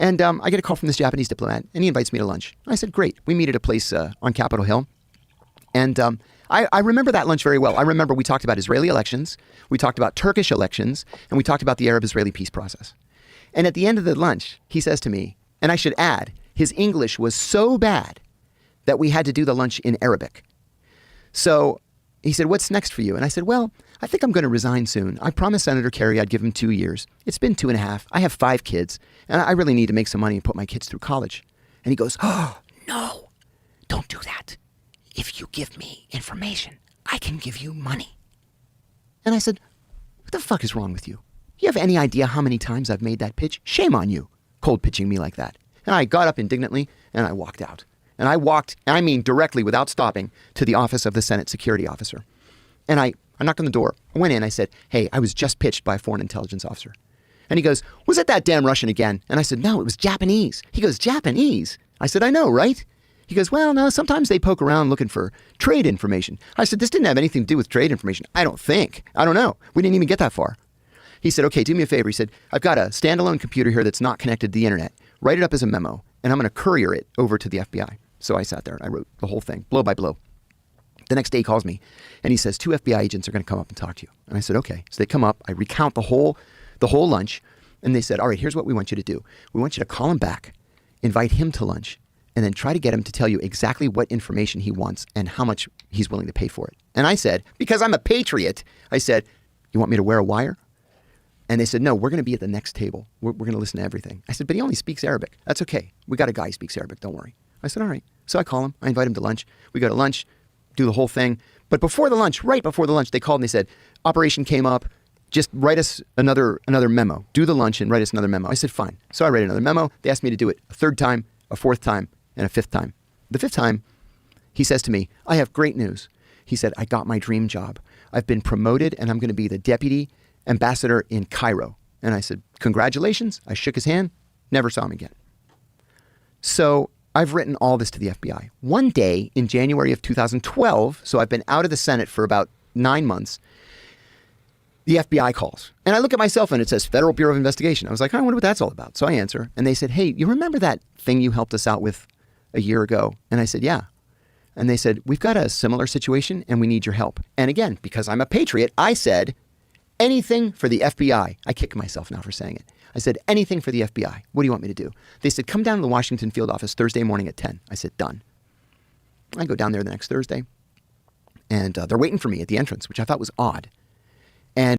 And I get a call from this Japanese diplomat, and he invites me to lunch. I said, great. We meet at a place on Capitol Hill. And I remember that lunch very well. I remember we talked about Israeli elections, we talked about Turkish elections, and we talked about the Arab-Israeli peace process. And at the end of the lunch, he says to me, and I should add, his English was so bad that we had to do the lunch in Arabic. So he said, what's next for you? And I said, well, I think I'm going to resign soon. I promised Senator Kerry I'd give him 2 years. It's been 2.5. I have 5 kids, and I really need to make some money and put my kids through college. And he goes, oh, no, don't do that. If you give me information, I can give you money. And I said, what the fuck is wrong with you? You have any idea how many times I've made that pitch? Shame on you, cold pitching me like that. And I got up indignantly and I walked out. And I walked, I mean directly without stopping, to the office of the Senate security officer. And I knocked on the door. I went in, I said, hey, I was just pitched by a foreign intelligence officer. And he goes, was it that damn Russian again? And I said, no, it was Japanese. He goes, Japanese? I said, I know, right? He goes, well, no, sometimes they poke around looking for trade information. I said, this didn't have anything to do with trade information. I don't think. I don't know. We didn't even get that far. He said, okay, do me a favor. He said, I've got a standalone computer here that's not connected to the internet. Write it up as a memo, and I'm going to courier it over to the FBI. So I sat there and I wrote the whole thing, blow by blow. The next day he calls me, and he says, 2 FBI agents are going to come up and talk to you. And I said, okay. So they come up. I recount the whole lunch, and they said, all right, here's what we want you to do. We want you to call him back, invite him to lunch, and then try to get him to tell you exactly what information he wants and how much he's willing to pay for it. And I said, because I'm a patriot, I said, you want me to wear a wire? And they said, no, we're going to be at the next table. We're going to listen to everything. I said, but he only speaks Arabic. That's okay. We got a guy who speaks Arabic. Don't worry. I said, all right. So I call him. I invite him to lunch. We go to lunch, do the whole thing. But before the lunch, right before the lunch, they called and they said, operation came up. Just write us another memo. Do the lunch and write us another memo. I said, fine. So I write another memo. They asked me to do it a 3rd time, a 4th time, and a 5th time. The 5th time, he says to me, I have great news. He said, I got my dream job. I've been promoted and I'm going to be the deputy ambassador in Cairo. And I said, congratulations. I shook his hand, never saw him again. So I've written all this to the FBI. One day in January of 2012, so I've been out of the Senate for about 9 months, the FBI calls. And I look at my cell phone, it says Federal Bureau of Investigation. I was like, I wonder what that's all about. So I answer, and they said, hey, you remember that thing you helped us out with a year ago? And I said, yeah. And they said, we've got a similar situation and we need your help. And again, because I'm a patriot, I said, anything for the FBI. I kick myself now for saying it. I said, anything for the FBI. What do you want me to do? They said, come down to the Washington field office Thursday morning at 10. I said, done. I go down there the next Thursday, and they're waiting for me at the entrance, which I thought was odd.